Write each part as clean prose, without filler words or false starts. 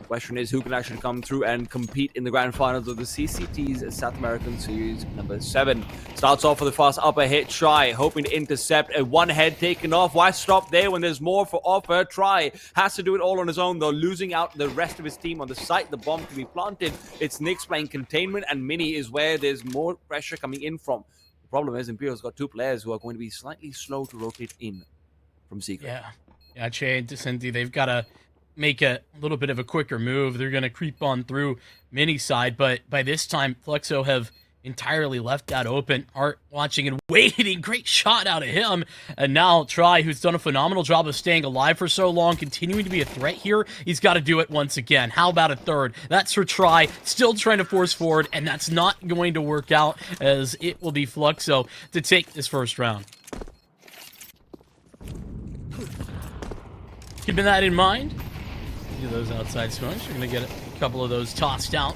The question is who can actually come through and compete in the grand finals of the CCT's South American Series number 7. Starts off with a fast upper hit. Try hoping to intercept. One head taken off. Why stop there when there's more for offer? Try has to do it all on his own, though, losing out the rest of his team on the site. The bomb to be planted. It's Nyx playing containment, and Mini is where there's more pressure coming in from. The problem is Imperial's got 2 players who are going to be slightly slow to rotate in from Secret. Yeah, Che and Descenti, they've got to make a little bit of a quicker move. They're going to creep on through Mini side, but by this time, Fluxo have entirely left that open. Art watching and waiting. Great shot out of him. And now Try, who's done a phenomenal job of staying alive for so long, continuing to be a threat here. He's got to do it once again. How about a third? That's for Try. Still trying to force forward, and that's not going to work out, as it will be Fluxo to take this first round. Keeping that in mind, do those outside swings. You're going to get a couple of those tossed out.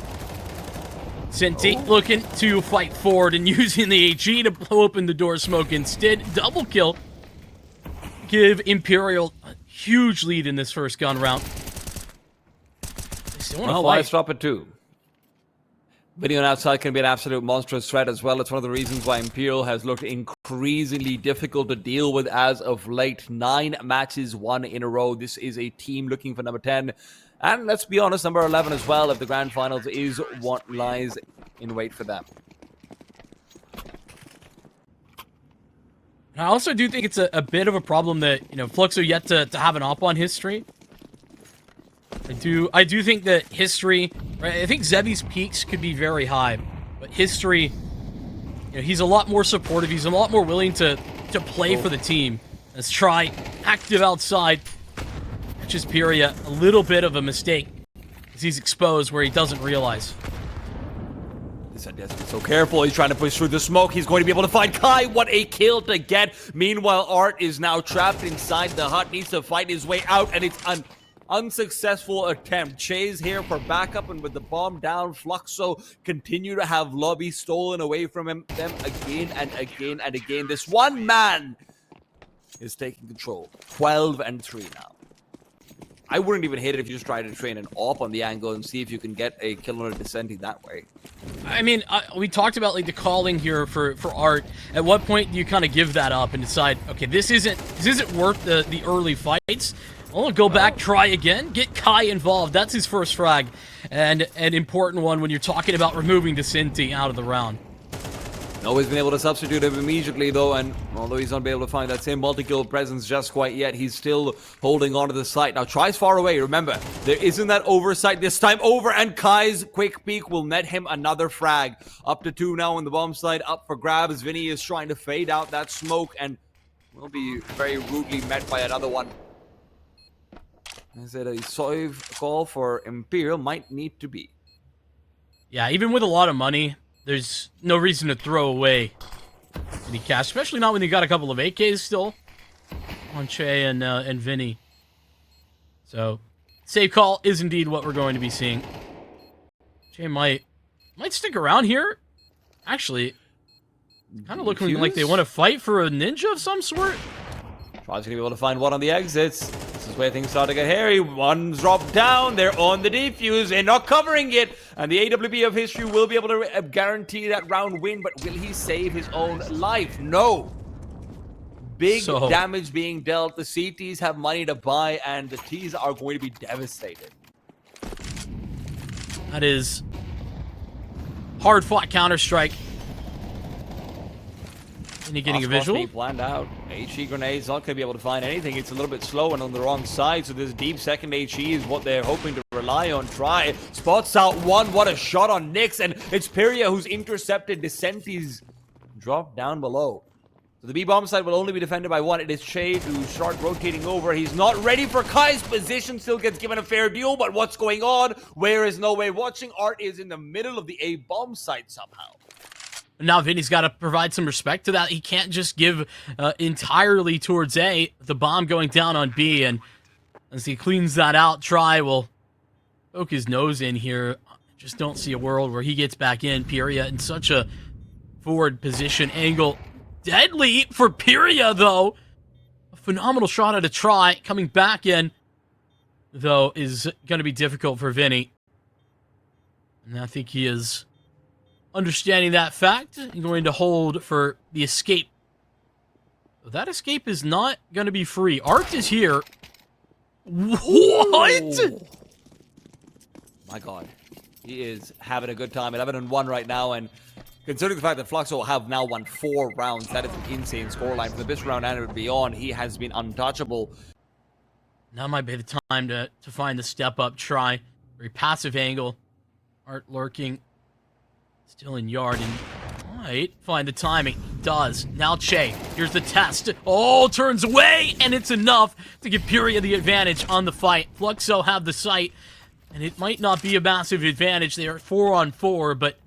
Senti looking to fight forward and using the HE to blow open the door smoke instead. Double kill. Give Imperial a huge lead in this first gun round. They still want to fight. Why stop it too? Video on outside can be an absolute monstrous threat as well. It's one of the reasons why Imperial has looked increasingly difficult to deal with as of late. 9 matches won in a row. This is a team looking for number 10. And let's be honest, number 11 as well, if the grand finals is what lies in wait for them. I also do think it's a bit of a problem that, Fluxo yet to have an op on history. I do think that history, right, I think Zebi's peaks could be very high, but history, he's a lot more supportive. He's a lot more willing to play for the team. Let's try active outside. Catches Piria a little bit of a mistake as he's exposed where he doesn't realize. This has to be so careful. He's trying to push through the smoke. He's going to be able to find Kai. What a kill to get. Meanwhile, Art is now trapped inside the hut. Needs to fight his way out, and it's an unsuccessful attempt. Che's here for backup, and with the bomb down, Fluxo continue to have lobby stolen away from them again and again and again. This one man is taking control. 12-3 now. I wouldn't even hate it if you just tried to train an AWP on the angle and see if you can get a kill on a descending that way. I mean, we talked about the calling here for Art. At what point do you kind of give that up and decide, okay, this isn't worth the early fights? I'll go back, try again, get Kai involved. That's his first frag, and an important one when you're talking about removing Descenti out of the round. NoWay's been able to substitute him immediately, though, and although he's not been able to find that same multi-kill presence just quite yet, he's still holding on to the site. Now, Try's far away. Remember, there isn't that oversight this time over, and Kai's quick peek will net him another frag. Up to 2 now on the bomb side, up for grabs. Vinny is trying to fade out that smoke, and will be very rudely met by another one. I said a save call for Imperial might need to be. Yeah, even with a lot of money, there's no reason to throw away any cash, especially not when you got a couple of AKs still on Che and Vinny. So, save call is indeed what we're going to be seeing. Che might stick around here. Actually, kind of looking like they want to fight for a ninja of some sort. Try's gonna be able to find one on the exits. This is where things start to get hairy. One's dropped down. They're on the defuse. They're not covering it. And the AWP of history will be able to guarantee that round win. But will he save his own life? No. Big damage being dealt. The CTs have money to buy, and the Ts are going to be devastated. That is hard-fought Counter-Strike. And you're getting a visual. Planned out. HE grenades not going to be able to find anything. It's a little bit slow and on the wrong side, so this deep second HE is what they're hoping to rely on. Try spots out one. What a shot on Nyx, and it's Piria who's intercepted Descenti's drop down below. So the B-bomb side will only be defended by one. It is Che to start rotating over. He's not ready for Kai's position. Still gets given a fair deal, but what's going on? Where is NoWay watching? Art is in the middle of the A-bomb site somehow. Now Vinny's got to provide some respect to that. He can't just give entirely towards A, the bomb going down on B, and as he cleans that out, Try will poke his nose in here. Just don't see a world where he gets back in. Piria in such a forward position angle. Deadly for Piria, though. A phenomenal shot at a Try, coming back in. though, is going to be difficult for Vinny. And I think he is understanding that fact and going to hold for the escape. That escape is not going to be free. Art is here. What? Ooh. My God. He is having a good time. 11-1 right now, and considering the fact that Fluxo have now won 4 rounds, that is an insane scoreline. For this round and beyond, he has been untouchable. Now might be the time to find the step-up try. Very passive angle. Art lurking. Still in yard and might find the timing. He does. Now Che. Here's the test. Oh, turns away, and it's enough to give Imperial the advantage on the fight. Fluxo have the sight, and it might not be a massive advantage. They are 4-on-4, but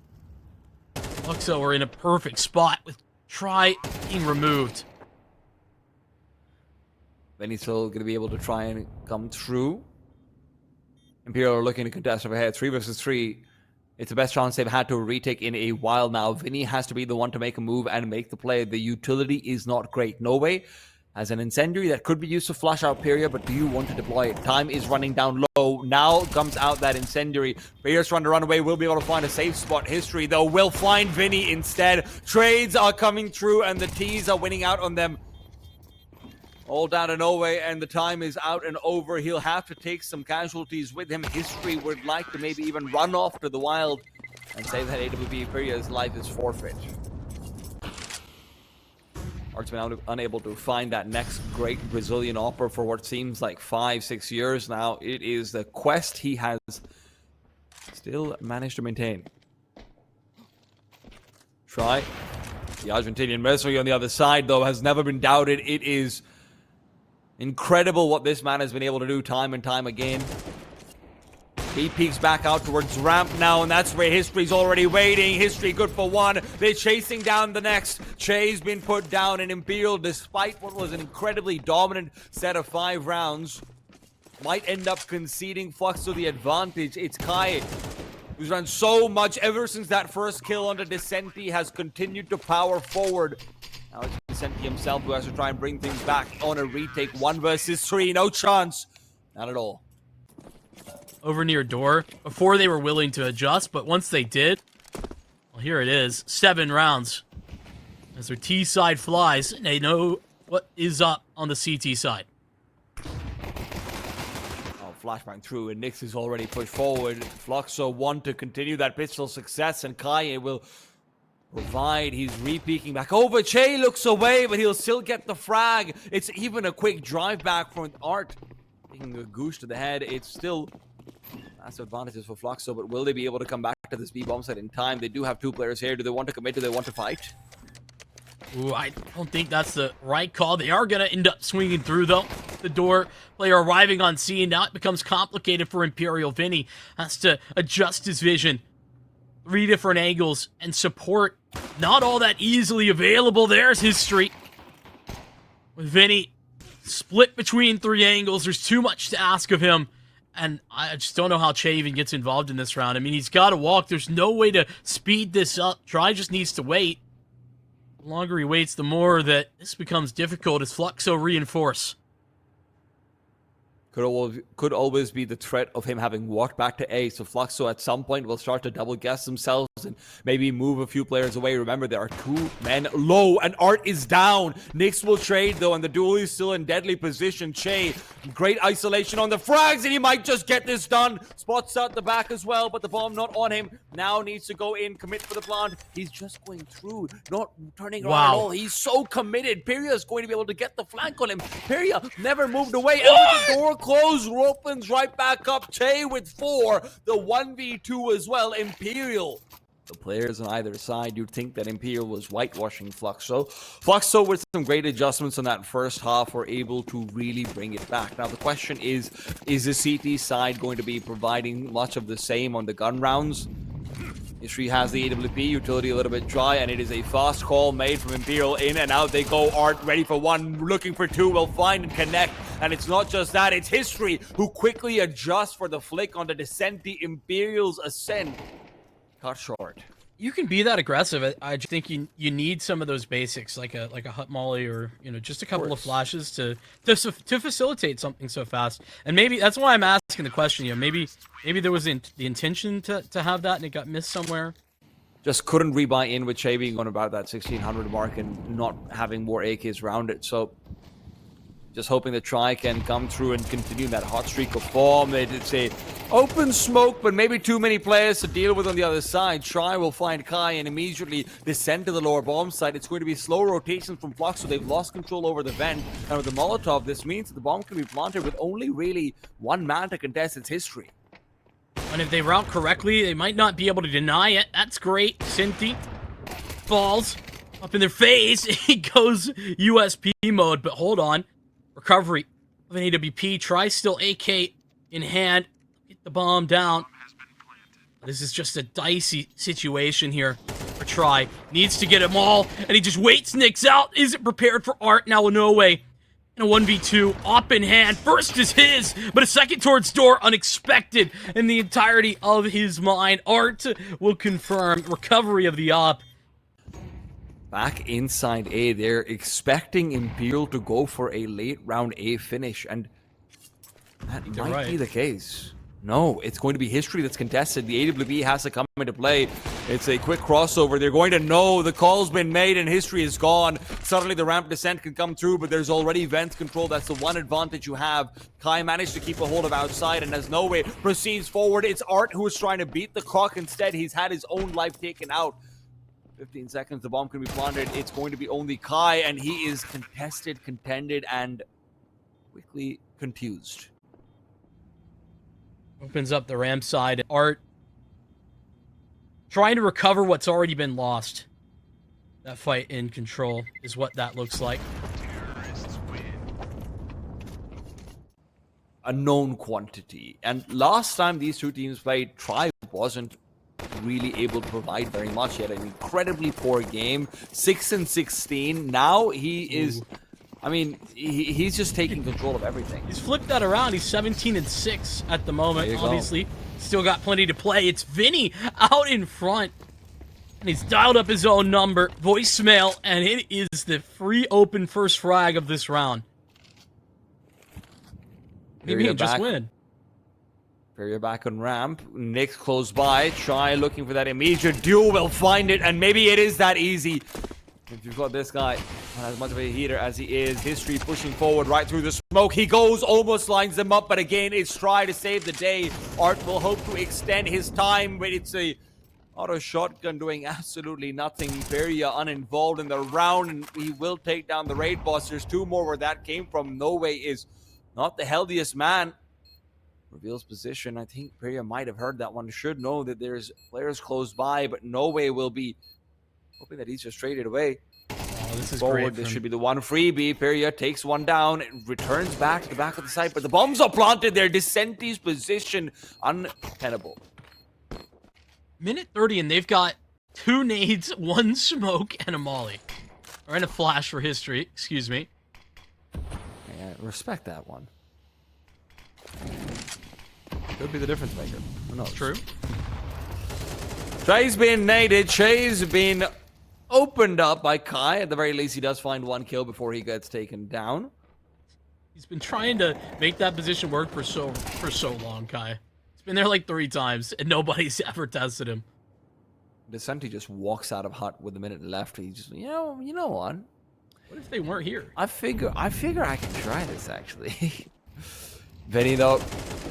Fluxo are in a perfect spot with try being removed. Benny's still going to be able to try and come through. Imperial are looking to contest overhead. 3 versus 3. It's the best chance they've had to retake in a while now. Vinny has to be the one to make a move and make the play. The utility is not great. NoWay has an incendiary that could be used to flush out Imperial, but do you want to deploy it? Time is running down low. Now comes out that incendiary. Imperial's trying to run away. Will be able to find a safe spot. History, though, will find Vinny instead. Trades are coming through, and the T's are winning out on them. All down to NoWay, and the time is out and over. He'll have to take some casualties with him. History would like to maybe even run off to the wild and say that AWP Imperial's life is forfeit. Art's been unable to find that next great Brazilian opera for what seems like 5-6 years now. It is the quest he has still managed to maintain. Try. The Argentinian mercenary on the other side, though, has never been doubted. It is incredible what this man has been able to do time and time again. He peeks back out towards ramp now, and that's where History's already waiting. History good for one. They're chasing down the next. Che's been put down, and Imperial, despite what was an incredibly dominant set of 5 rounds, might end up conceding Fluxo the advantage. It's Kai, who's run so much ever since that first kill on the Descenti, has continued to power forward. Now it's Descenti himself who has to try and bring things back on a retake. 1 versus 3, no chance. Not at all. Over near door. Before they were willing to adjust, but once they did, well, here it is. 7 rounds. As their T side flies, and they know what is up on the CT side. Oh, flashbang through, and Nyx is already pushed forward. Fluxo want to continue that pistol success, and Kaye will provide. He's re-peeking back over. Che looks away, but he'll still get the frag. It's even a quick drive back from Art. Taking a goosh to the head. It's still massive advantages for Fluxo, but will they be able to come back to this B-bomb site in time? They do have 2 players here. Do they want to commit? Do they want to fight? Ooh, I don't think that's the right call. They are going to end up swinging through, though. The door player arriving on scene. Now it becomes complicated for Imperial. Vinny has to adjust his vision. 3 different angles, and support not all that easily available. There's History. With Vinny split between 3 angles, there's too much to ask of him. And I just don't know how Che even gets involved in this round. I mean, he's got to walk. There's no way to speed this up. Try just needs to wait. The longer he waits, the more that this becomes difficult as Fluxo reinforce. Could always be the threat of him having walked back to A, so Fluxo at some point will start to double guess themselves and maybe move a few players away. Remember, there are 2 men low, and Art is down. Nyx will trade, though, and the duel is still in deadly position. Che, great isolation on the frags, and he might just get this done. Spots out the back as well, but the bomb not on him. Now needs to go in, commit for the plant. He's just going through, not turning around at all. He's so committed. Peria is going to be able to get the flank on him. Peria never moved away. The door closed, opens right back up. Che with 4, the 1v2 as well. Imperial, the players on either side, you'd think that Imperial was whitewashing Fluxo. Fluxo, with some great adjustments in that first half, were able to really bring it back. Now the question is the CT side going to be providing much of the same on the gun rounds? History has the AWP, utility a little bit dry, and it is a fast call made from Imperial. In and out they go. Art ready for 1, looking for 2, will find and connect. And it's not just that, it's History who quickly adjusts for the flick on the Descenti. Imperial's ascent cut short. You can be that aggressive. I just think you need some of those basics, like a hut molly, or just a couple of flashes to facilitate something so fast. And maybe that's why I'm asking the question. Maybe there was the intention to have that and it got missed somewhere. Just couldn't rebuy in with Shay being on about that 1600 mark and not having more AKs around it. So just hoping that Tri can come through and continue that hot streak of form. It's a open smoke, but maybe too many players to deal with on the other side. Tri will find Kai and immediately descend to the lower bomb site. It's going to be slow rotations from Fluxo. They've lost control over the vent. And with the Molotov, this means that the bomb can be planted with only really one man to contest its history. And if they route correctly, they might not be able to deny it. That's great. Synthi falls up in their face. He goes USP mode, but hold on. Recovery of an AWP. Tri still AK in hand. Get the bomb down. This is just a dicey situation here for Tri. Needs to get them all, and he just waits Nick's out. Isn't prepared for Art. Now NoWay in a 1v2. Op in hand. First is his, but a second towards door. Unexpected in the entirety of his mind. Art will confirm recovery of the op. Back inside A, they're expecting Imperial to go for a late round A finish, and that might be the case. No, it's going to be history that's contested. The AWP has to come into play. It's a quick crossover. They're going to know the call's been made and history is gone. Suddenly the ramp descent can come through, but there's already vent control. That's the one advantage you have. Kai managed to keep a hold of outside, and as NoWay proceeds forward, it's Art who is trying to beat the clock. Instead, he's had his own life taken out. 15 seconds, the bomb can be planted. It's going to be only Kai, and he is contended, and quickly confused. Opens up the ramp side. Art trying to recover what's already been lost. That fight in control is what that looks like. A known quantity. And last time these two teams played, Tri wasn't really able to provide very much. He had an incredibly poor game. 6-16. Now he is... I mean, he's just taking control of everything. He's flipped that around. He's 17-6 at the moment. Obviously, still got plenty to play. It's Vinny out in front. And he's dialed up his own number, voicemail, and it is the free open first frag of this round. Maybe he'll just win. Imperial back on ramp. Nick's close by. Try looking for that immediate duel. Will find it, and maybe it is that easy. If you've got this guy, not as much of a heater as he is. History pushing forward right through the smoke. He goes, almost lines them up, but again, it's Try to save the day. Art will hope to extend his time, but it's a auto shotgun doing absolutely nothing. Imperial uninvolved in the round, and he will take down the raid boss. There's two more where that came from. NoWay is not the healthiest man. Reveals position. I think Imperial might have heard that one. Should know that there's players close by, but NoWay will be hoping that he's just traded away. Oh, this is forward. great. This should be the one freebie. Peria takes one down. It returns back to the back of the site, but the bombs are planted there. Descenti's position untenable. Minute 30, and they've got 2 nades, 1 smoke, and a molly. Or in a flash for history, excuse me. Yeah, respect that one. Could be the difference maker. Who knows? True. Shay's been naded. Shay's been opened up by Kai. At the very least, he does find 1 kill before he gets taken down. He's been trying to make that position work for so long, Kai. He's been there like 3 times, and nobody's ever tested him. Descenti just walks out of hut with a minute left. He just, you know what? What if they weren't here? I figure I can try this, actually. Vinny, though,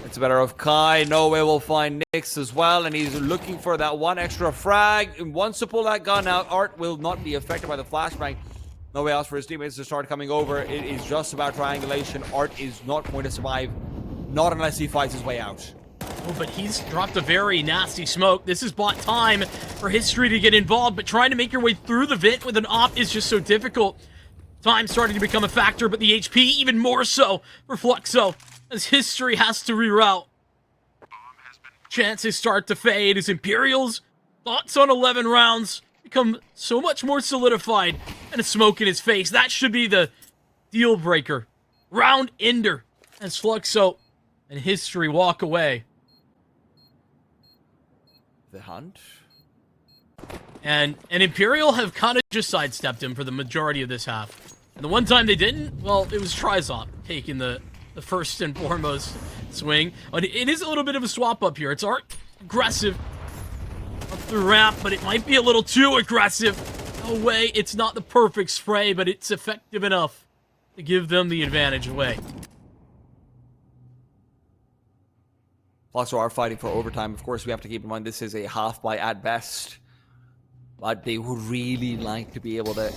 it's a matter of Kai. NoWay will find Nyx as well, and he's looking for that 1 extra frag. And once to pull that gun out, Art will not be affected by the flashbang. NoWay asks for his teammates to start coming over. It is just about triangulation. Art is not going to survive, not unless he fights his way out. Oh, but he's dropped a very nasty smoke. This has bought time for history to get involved, but trying to make your way through the vent with an op is just so difficult. Time starting to become a factor, but the HP even more so for Fluxo, as history has to reroute. Chances start to fade as Imperial's thoughts on 11 rounds become so much more solidified, and a smoke in his face. That should be the deal breaker. Round ender as Fluxo and history walk away. The hunt. And Imperial have kind of just sidestepped him for the majority of this half. And the one time they didn't, well, it was Trizop taking the first and foremost swing. But it is a little bit of a swap up here. It's aggressive up the ramp, but it might be a little too aggressive. NoWay, it's not the perfect spray, but it's effective enough to give them the advantage away. Fluxo are fighting for overtime. Of course, we have to keep in mind this is a half by at best. But they would really like to be able to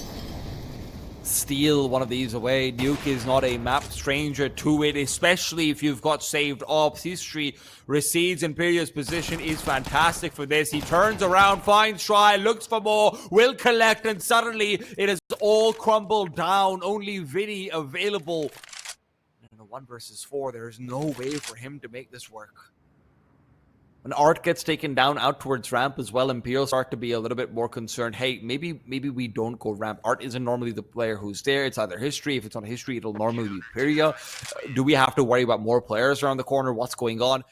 steal one of these away. Nuke is not a map stranger to it, especially if you've got saved ops. History recedes. Imperial's position is fantastic for this. He turns around, finds Try, looks for more, will collect, and suddenly it has all crumbled down. Only Vinny available. In a 1 versus 4, there's no way for him to make this work. When Art gets taken down out towards ramp as well, Imperial start to be a little bit more concerned. Hey, maybe we don't go ramp. Art isn't normally the player who's there. It's either History. If it's not History, it'll normally be Imperial. Do we have to worry about more players around the corner? What's going on?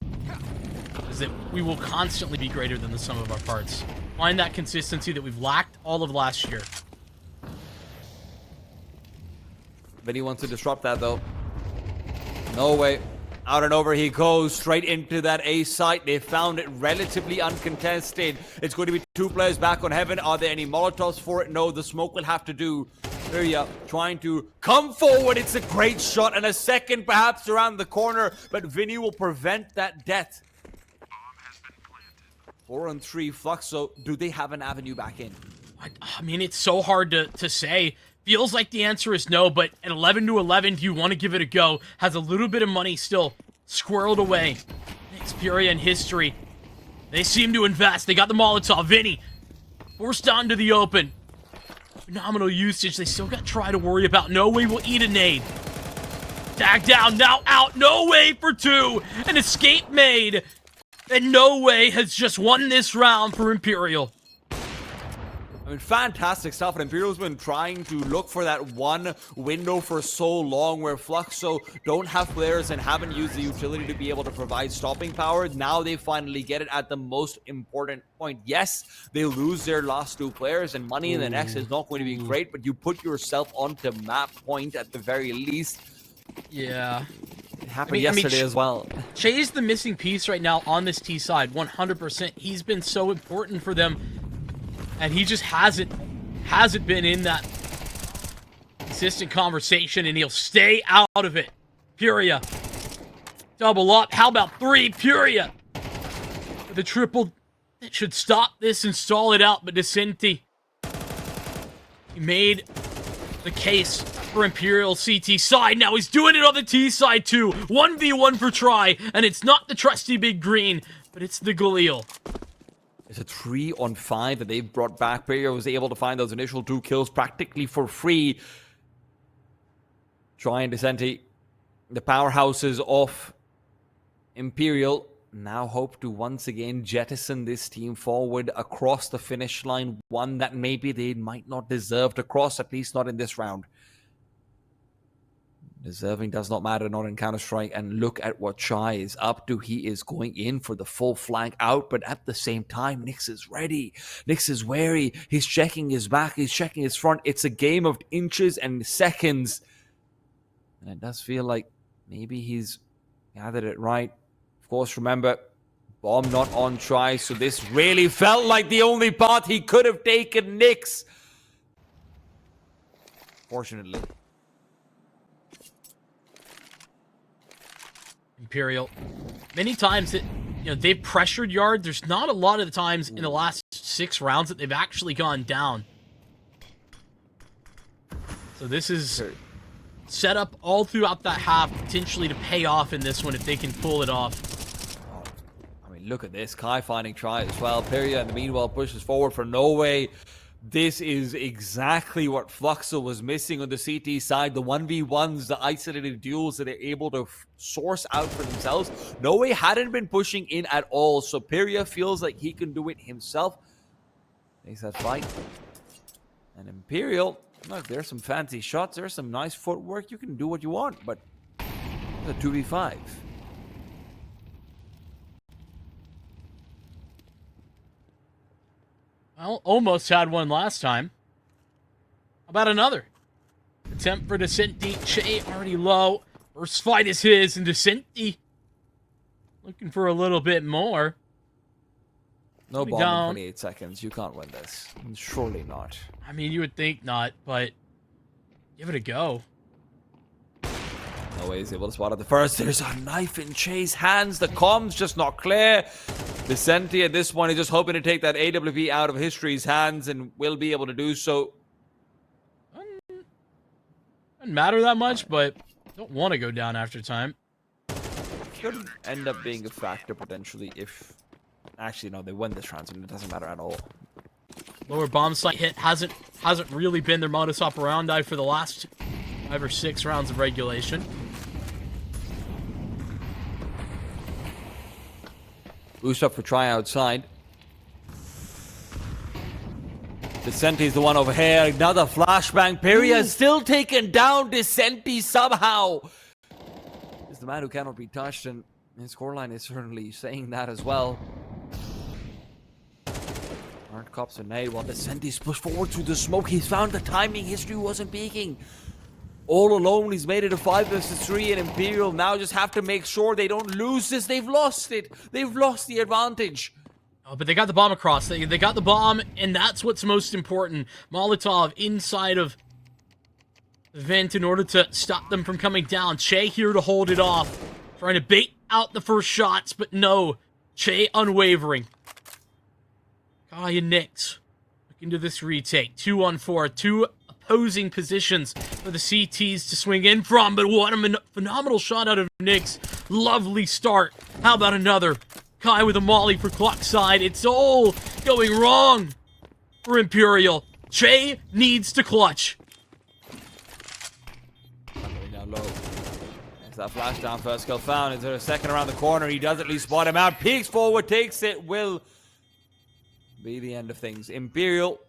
Is that we will constantly be greater than the sum of our parts. Find that consistency that we've lacked all of last year. Vinny wants to disrupt that, though. NoWay. Out and over he goes, straight into that A site. They found it relatively uncontested. It's going to be 2 players back on Heaven. Are there any Molotovs for it? No, the smoke will have to do. Imperial trying to come forward. It's a great shot, and a second perhaps around the corner, but Vinny will prevent that death. 4 on 3, Fluxo. Do they have an avenue back in? I mean, it's so hard to say. Feels like the answer is no, but at 11 to 11, do you want to give it a go? Has a little bit of money still squirreled away. Xperia and History. They seem to invest. They got the Molotov. Vinny forced down to the open. Phenomenal usage. They still got Try to worry about. NoWay will eat a nade. Tag down, now out. NoWay for 2. An escape made. And NoWay has just won this round for Imperial. I mean, fantastic stuff. And Imperial's been trying to look for that one window for so long where Fluxo don't have players and haven't used the utility to be able to provide stopping power. Now they finally get it at the most important point. Yes, they lose their last 2 players and money in the next is not going to be great, but you put yourself onto map point at the very least. Yeah. It happened yesterday as well. Che's the missing piece right now on this T side, 100%. He's been so important for them. And he just hasn't been in that consistent conversation, and he'll stay out of it. Puria. Double up. How about 3? Puria. The triple. It should stop this and stall it out, but Decenti. He made the case for Imperial CT side. Now he's doing it on the T side too. 1v1 for Try, and it's not the trusty big green, but it's the Galil. It's a 3 on 5 that they've brought back. Imperial was able to find those initial 2 kills practically for free. Try and Decenti, the powerhouses of Imperial, now hope to once again jettison this team forward across the finish line. One that maybe they might not deserve to cross, at least not in this round. Deserving does not matter, not in Counter-Strike. And look at what Chai is up to. He is going in for the full flank out, but at the same time, Nyx is ready. Nyx is wary. He's checking his back. He's checking his front. It's a game of inches and seconds. And it does feel like maybe he's gathered it right. Of course, remember, bomb not on Chai, so this really felt like the only path he could have taken. Nyx. Fortunately. Imperial. Many times that they've pressured Yard. There's not a lot of the times in the last 6 rounds that they've actually gone down. So this is set up all throughout that half, potentially to pay off in this one if they can pull it off. I mean, look at this. Kai finding Try as well. Peria in the meanwhile pushes forward for NoWay. This is exactly what Fluxo was missing on the CT side. The 1v1s, the isolated duels that they're able to source out for themselves. NoWay hadn't been pushing in at all, so Peria feels like he can do it himself. Takes that fight. And Imperial, look, there's some fancy shots. There's some nice footwork. You can do what you want, but it's a 2v5. Well, almost had one last time. How about another? Attempt for Decenti. Che already low. First fight is his, and Decenti looking for a little bit more. No Coming bomb down. in 28 seconds. You can't win this. Surely not. I mean, you would think not, but give it a go. NoWay is able to spot at the first. There's a knife in Che's hands. The comms just not clear. Vicente at this point is just hoping to take that AWP out of History's hands and will be able to do so. Doesn't matter that much, but don't want to go down after time. Could end up being a factor potentially if... Actually, no, they win this round, so it doesn't matter at all. Lower bomb site hit hasn't really been their modus operandi for the last 5 or 6 rounds of regulation. Boost up for try outside. Decenti's the one over here. Another flashbang. Imperial still taken down. Decenti somehow. Is the man who cannot be touched, and his scoreline is certainly saying that as well. Aren't cops a nade while Decenti's pushed forward through the smoke. He's found the timing. History wasn't peaking. All alone, he's made it a 5 versus 3, and Imperial now just have to make sure they don't lose this. They've lost it. They've lost the advantage. Oh, but they got the bomb across. They got the bomb, and that's what's most important. Molotov inside of the vent in order to stop them from coming down. Che here to hold it off. Trying to bait out the first shots, but no. Che unwavering. Kai and Nix looking to this retake. 2-on-4. 2 opposing positions for the CTs to swing in from, but what a phenomenal shot out of Nix. Lovely start. How about another? Kai with a molly for clock side. It's all going wrong for Imperial. Che needs to clutch. Going down low. There's that flash down. First kill found. Is there a second around the corner? He does at least spot him out. Peeks forward, takes it. Will be the end of things. Imperial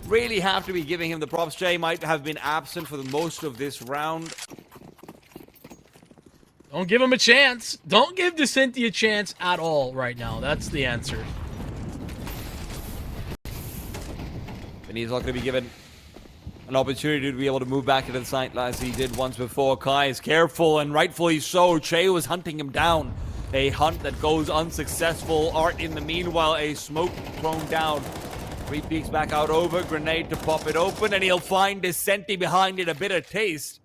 really have to be giving him the props. Che might have been absent for the most of this round. Don't give him a chance. Don't give Decenti a chance at all right now. That's the answer. And he's not going to be given an opportunity to be able to move back into the site as he did once before. Kai is careful, and rightfully so. Che was hunting him down. A hunt that goes unsuccessful. Art in the meanwhile, a smoke thrown down. 3 peeks back out over. Grenade to pop it open, and he'll find Decenti behind it. A bitter taste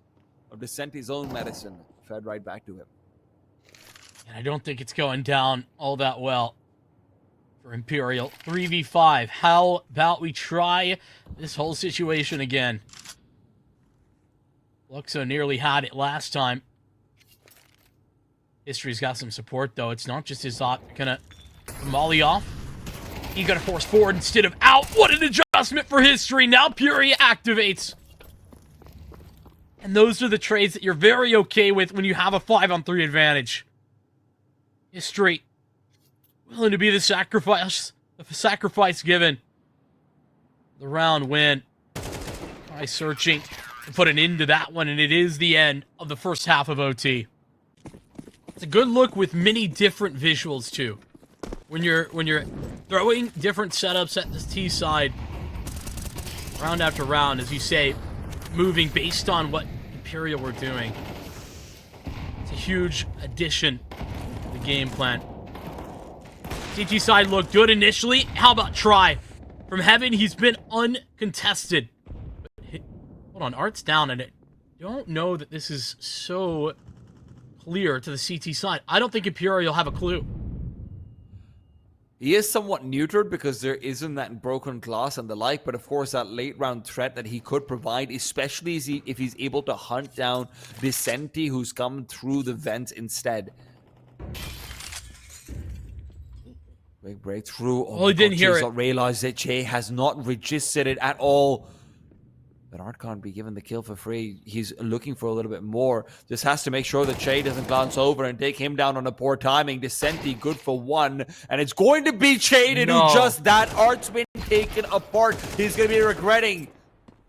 of Decenti's own medicine. Fed right back to him. And I don't think it's going down all that well for Imperial. 3v5. How about we try this whole situation again? Fluxo nearly had it last time. History's got some support, though. It's not just his op. Gonna molly off. He's gonna force forward instead of out. What an adjustment for History. Now Fury activates. And those are the trades that you're very okay with when you have a 5-on-3 advantage. History willing to be the sacrifice given. The round win. Try searching to put an end to that one, and it is the end of the first half of OT. It's a good look with many different visuals too. When you're throwing different setups at the T side, round after round, as you say, moving based on what Imperial were doing. It's a huge addition to the game plan. CT side looked good initially. How about try? From Heaven, he's been uncontested. Hold on, Art's down, and I don't know that this is so clear to the CT side. I don't think Imperial have a clue. He is somewhat neutered because there isn't that broken glass and the like, but of course that late round threat that he could provide, especially if he's able to hunt down Decenti, who's come through the vents instead. Big breakthrough. Oh, he didn't hear it. Not realized that Che has not registered it at all. But Art can't be given the kill for free. He's looking for a little bit more. Just has to make sure that Che doesn't glance over and take him down on a poor timing. Decenti good for 1. And it's going to be Che to do just that. Art's been taken apart. He's going to be regretting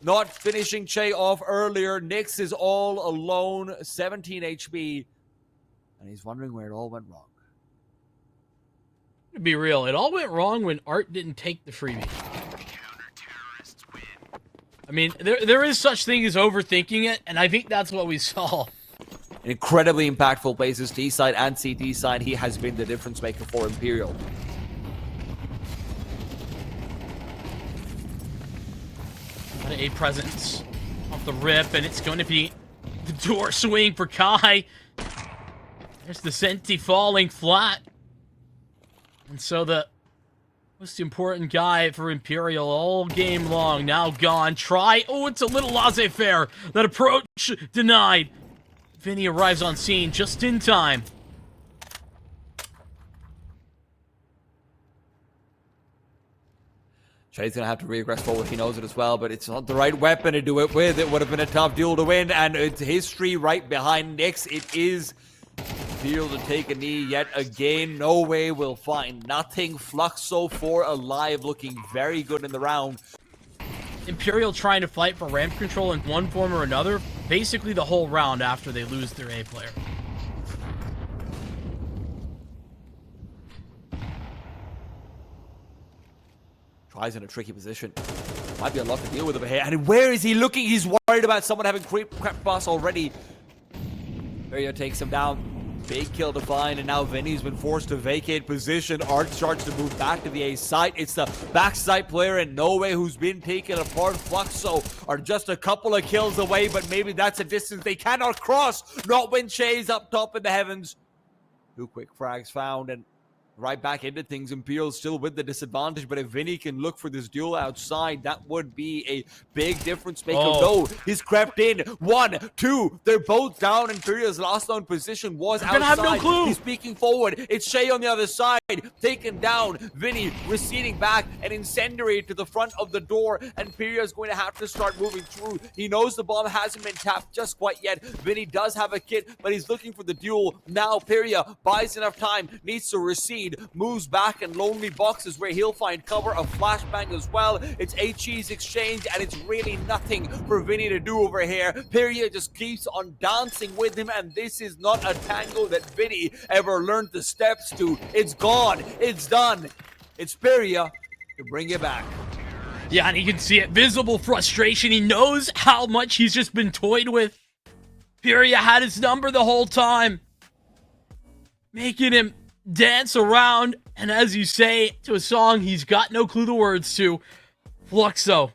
not finishing Che off earlier. Nix is all alone. 17 HP. And he's wondering where it all went wrong. To be real, it all went wrong when Art didn't take the freebie. I mean, there is such thing as overthinking it, and I think that's what we saw. Incredibly impactful places, D side and CT side. He has been the difference maker for Imperial. Got an A presence off the rip, and it's going to be the door swing for Kai. There's the Senti falling flat. And so the most important guy for Imperial all game long now gone. Try. Oh, it's a little laissez-faire. That approach denied. Vinny arrives on scene just in time. Shay's gonna have to regress forward, he knows it as well, but it's not the right weapon to do it with. It would have been a tough duel to win, and it's history right behind Nyx. It is Imperial to take a knee yet again. NoWay will find nothing. Fluxo 4 alive, looking very good in the round. Imperial trying to fight for ramp control in one form or another, basically the whole round after they lose their A player. Tries in a tricky position. Might be a lot to deal with over here. And where is he looking? He's worried about someone having creep boss already. Imperial takes him down. Big kill to find, and now Vinny's been forced to vacate position. Art starts to move back to the A site. It's the backside player and NoWay who's been taken apart. Fluxo are just a couple of kills away, but maybe that's a distance they cannot cross. Not when Shay's up top in the heavens. 2 quick frags found, and right back into things. Imperial still with the disadvantage, but if Vinny can look for this duel outside, that would be a big difference maker. No, he's crept in. 1, 2, they're both down. Imperial's last known position was outside. Have no clue. He's peeking forward. It's Shay on the other side, taken down. Vinny receding back, an incendiary to the front of the door. And Imperial's going to have to start moving through. He knows the bomb hasn't been tapped just quite yet. Vinny does have a kit, but he's looking for the duel. Now Imperial buys enough time, needs to recede. Moves back in lonely boxes where he'll find cover. A flashbang as well. It's a cheese exchange, and it's really nothing for Vinny to do over here. Peria just keeps on dancing with him, and this is not a tango that Vinny ever learned the steps to. It's gone. It's done. It's Peria to bring it back. Yeah, and you can see it. Visible frustration. He knows how much he's just been toyed with. Peria had his number the whole time, making him dance around, and as you say, to a song he's got no clue the words to. Fluxo.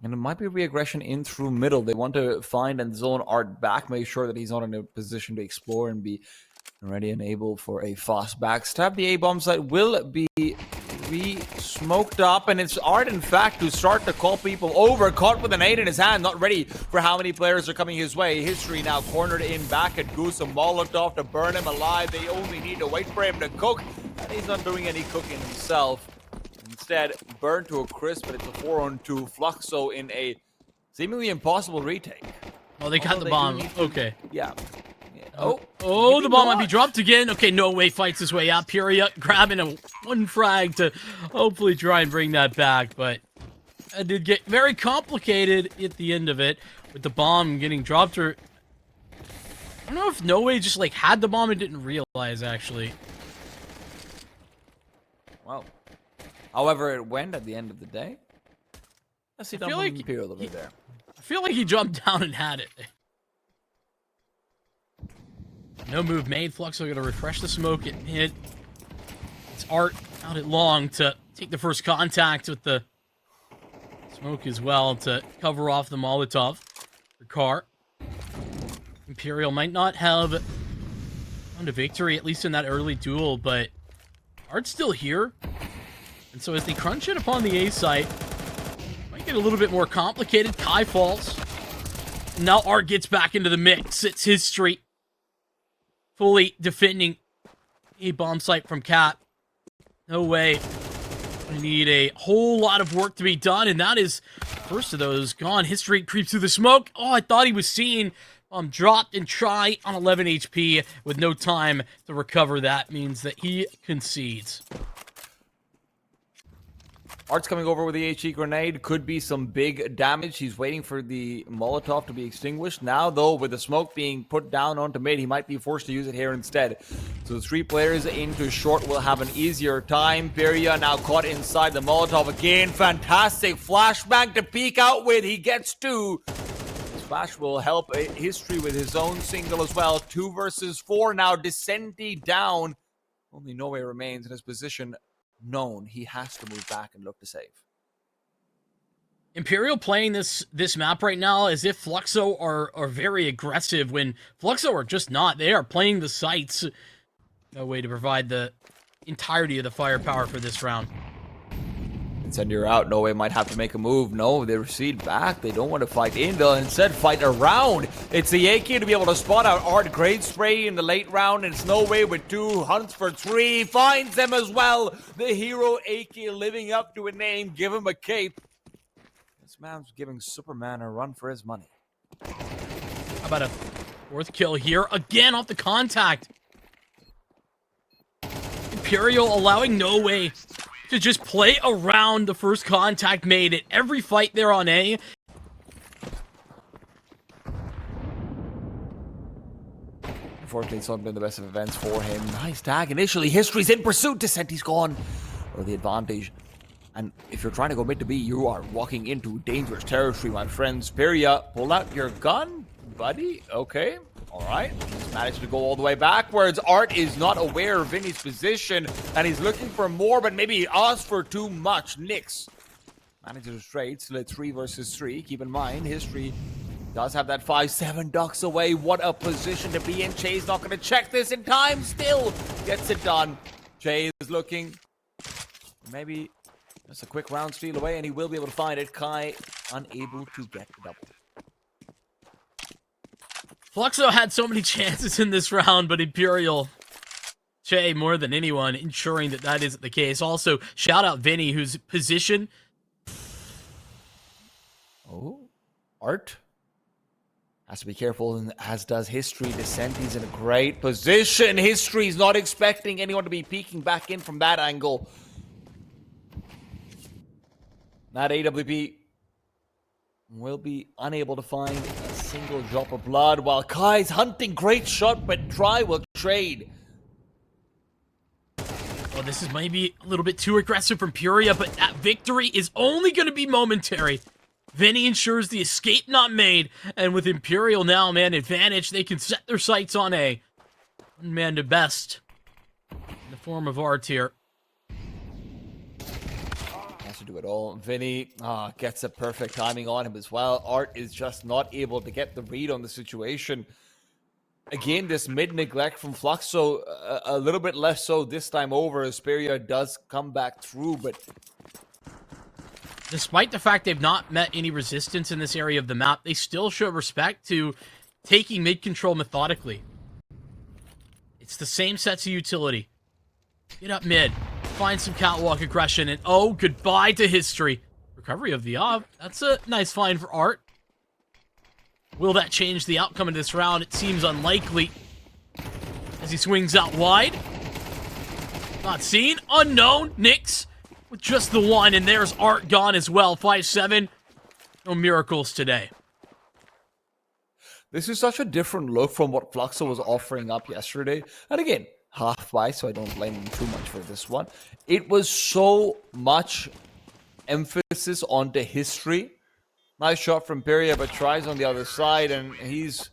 And it might be re-aggression in through middle. They want to find and zone Art back, make sure that he's not in a position to explore and be ready and able for a fast backstab. The A-bomb site will be re-smoked up, and it's Art, in fact, to start to call people over. Caught with an 8 in his hand, not ready for how many players are coming his way. History now cornered in back at Goose, a Molotov to burn him alive. They only need to wait for him to cook, and he's not doing any cooking himself. Instead, burned to a crisp, but it's a 4-on-2. Fluxo in a seemingly impossible retake. Oh, they got the bomb. Okay. Yeah. Oh, the bomb might be dropped again. Okay, NoWay fights his way out. Peria grabbing a 1 frag to hopefully try and bring that back, but it did get very complicated at the end of it with the bomb getting dropped. Or I don't know if NoWay just like had the bomb and didn't realize actually. Well, however it went at the end of the day. Let's see. I feel like Imperial over there. I feel like he jumped down and had it. No move made. Fluxo going to refresh the smoke. It hit. It's Art out at long to take the first contact with the smoke as well to cover off the Molotov for Car. Imperial might not have found a victory, at least in that early duel, but Art's still here. And so as they crunch it upon the A site, might get a little bit more complicated. Kai falls. Now Art gets back into the mix. It's his streak. Fully defending a bomb site from Cat. NoWay. We need a whole lot of work to be done, and that is first of those gone. History creeps through the smoke. Oh, I thought he was seen. Dropped and try on 11 HP with no time to recover. That means that he concedes. Art's coming over with the HE grenade. Could be some big damage. He's waiting for the Molotov to be extinguished. Now, though, with the smoke being put down onto mid, he might be forced to use it here instead. So the 3 players into short will have an easier time. Imperial now caught inside the Molotov again. Fantastic flashbang to peek out with. He gets 2. Flash will help History with his own single as well. 2 versus 4 now. Descendi down. Only NoWay remains in his position. Known. He has to move back and look to save. Imperial playing this map right now as if Fluxo are very aggressive when Fluxo are just not. They are playing the sites. No way to provide the entirety of the firepower for this round. Incendiary out. NoWay might have to make a move. No, they recede back. They don't want to fight in. They'll instead fight around. It's the AK to be able to spot out Art. Great spray in the late round. And it's NoWay with 2. Hunts for 3. Finds them as well. The hero AK living up to a name. Give him a cape. This man's giving Superman a run for his money. How about a 4th kill here? Again off the contact. Imperial allowing NoWay to just play around the first contact made at every fight there on A. Unfortunately, it's not been the best of events for him. Nice tag initially. History's in pursuit. Descenti's gone. Or the advantage. And if you're trying to go mid to B, you are walking into dangerous territory, my friends. Peria, pull out your gun, buddy. Okay. All right. He's managed to go all the way backwards. Art is not aware of Vinny's position, and he's looking for more, but maybe he asked for too much. Nix manages to trade, still at 3 versus 3. Keep in mind, History does have that 5-7 ducks away. What a position to be in. Che's not going to check this in time. Still gets it done. Che is looking. Maybe just a quick round steal away, and he will be able to find it. Kai unable to get the double. Fluxo had so many chances in this round, but Imperial, Che more than anyone, ensuring that that isn't the case. Also, shout out Vinny, whose position. Oh, Art has to be careful, and as does History. Descent, he's in a great position. History's not expecting anyone to be peeking back in from that angle. That AWP will be unable to find a single drop of blood, while Kai's hunting. Great shot, but try will trade. Well, this is maybe a little bit too aggressive from Puria, but that victory is only going to be momentary. Vinny ensures the escape not made, and with Imperial now, man, advantage, they can set their sights on A. One man to best in the form of Art here. Has to do it all. Vinny gets a perfect timing on him as well. Art is just not able to get the read on the situation. Again, this mid-neglect from Fluxo, a little bit less so this time over. Asperia does come back through, but despite the fact they've not met any resistance in this area of the map, they still show respect to taking mid-control methodically. It's the same sets of utility. Get up mid, find some catwalk aggression, and oh, goodbye to History. Recovery of the Ob. That's a nice find for Art. Will that change the outcome of this round? It seems unlikely. As he swings out wide. Not seen. Unknown. Nix with just the one, and there's Art gone as well. 5-7. No miracles today. this is such a different look from what Fluxo was offering up yesterday. And again, half by, so I don't blame him too much for this one. It was so much emphasis on the History. Nice shot from Peria, but tries on the other side, and he's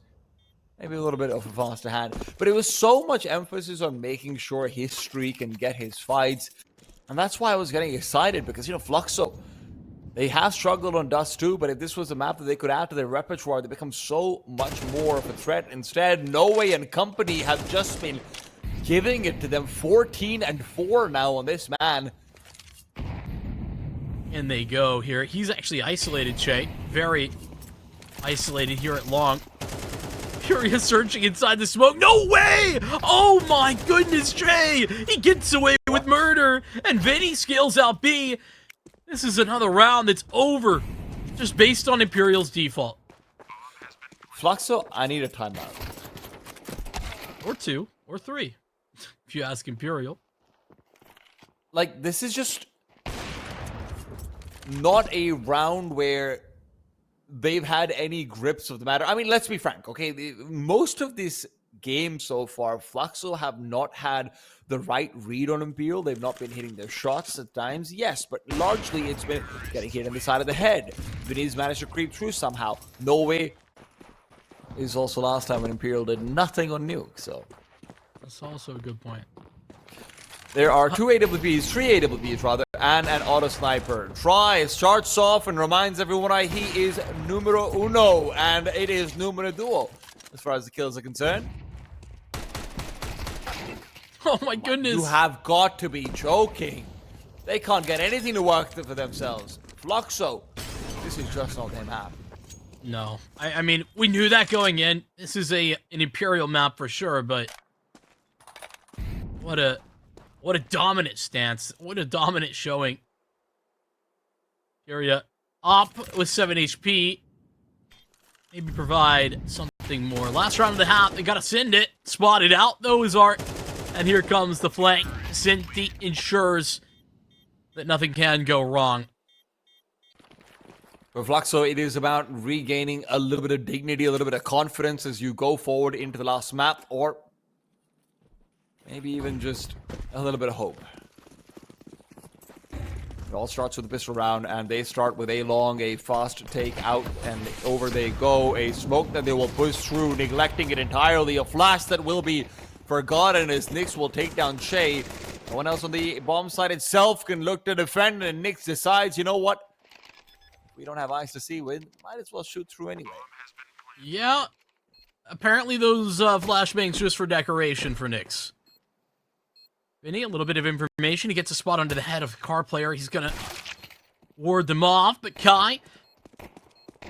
maybe a little bit of a faster hand. But it was so much emphasis on making sure History can get his fights. And that's why I was getting excited, because, you know, Fluxo, they have struggled on Dust too, but if this was a map that they could add to their repertoire, they become so much more of a threat. Instead, NoWay and company have just been giving it to them. 14-4 now on this man. And they go here. He's actually isolated, Che. Very isolated here at long. Furia searching inside the smoke. No way! Oh my goodness, Che! He gets away with murder, and Vinny scales out B. This is another round that's over, just based on Imperial's default. Fluxo, I need a timeout. Or 2, or 3, if you ask Imperial. Like, this is just not a round where they've had any grips of the matter. I mean, let's be frank, okay? Most of this game so far, Fluxo have not had the right read on Imperial. They've not been hitting their shots at times, yes, but largely it's been getting hit on the side of the head. Vinny's managed to creep through somehow. NoWay is also last time when Imperial did nothing on Nuke, so. That's also a good point. There are 2 AWPs, 3 AWPs rather, and an auto sniper. Try starts off and reminds everyone why he is numero uno, and it is numero duo as far as the kills are concerned. Oh my goodness. You have got to be joking. They can't get anything to work for themselves. Fluxo, this is just not them happy. No. I mean, we knew that going in. This is an Imperial map for sure, but what a dominant stance. What a dominant showing. Furia up with 7 HP. Maybe provide something more. Last round of the half, they gotta send it. Spotted out, though, is Art. And here comes the flank. Cinti ensures that nothing can go wrong. For Fluxo, it is about regaining a little bit of dignity, a little bit of confidence as you go forward into the last map, or maybe even just a little bit of hope. It all starts with a pistol round, and they start with a long, a fast take out, and over they go. A smoke that they will push through, neglecting it entirely. A flash that will be forgotten as Nyx will take down Shay. No one else on the bomb site itself can look to defend, and Nyx decides, you know what? We don't have eyes to see with. Might as well shoot through anyway. Yeah. Apparently those flashbangs just for decoration for Nyx. Vinny, a little bit of information. He gets a spot under the head of the car player. He's going to ward them off. But Kai,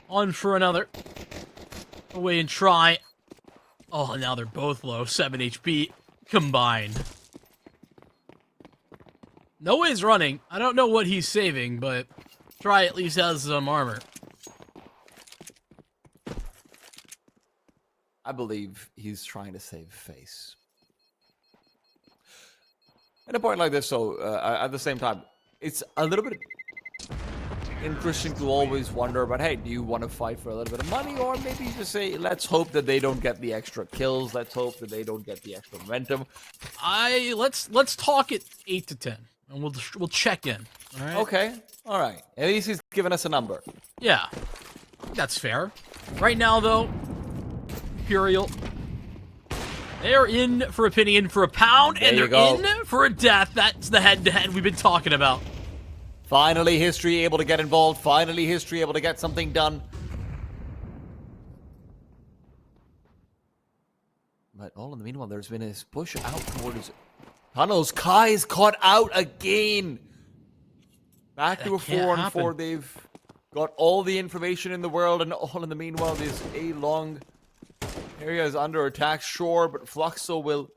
on for another. Away and try. Oh, now they're both low. 7 HP combined. NoWay's running. I don't know what he's saving, but Try at least has some armor. I believe he's trying to save face. At a point like this, so at the same time, it's a little bit interesting to always wonder about, hey, do you want to fight for a little bit of money, or maybe just say, let's hope that they don't get the extra kills, let's hope that they don't get the extra momentum. Let's talk at 8 to 10, and we'll check in. All right? Okay, all right. At least he's given us a number. Yeah, that's fair. Right now, though, Imperial, they are in for a penny, in for a pound, and they're in for a death. That's the head-to-head we've been talking about. Finally, history able to get involved. Finally, history able to get something done. But all in the meanwhile, there's been this push out towards tunnels. Kai is caught out again. Back to a 4-on-4. They've got all the information in the world, and all in the meanwhile, this A-long area is under attack, sure, but Fluxo will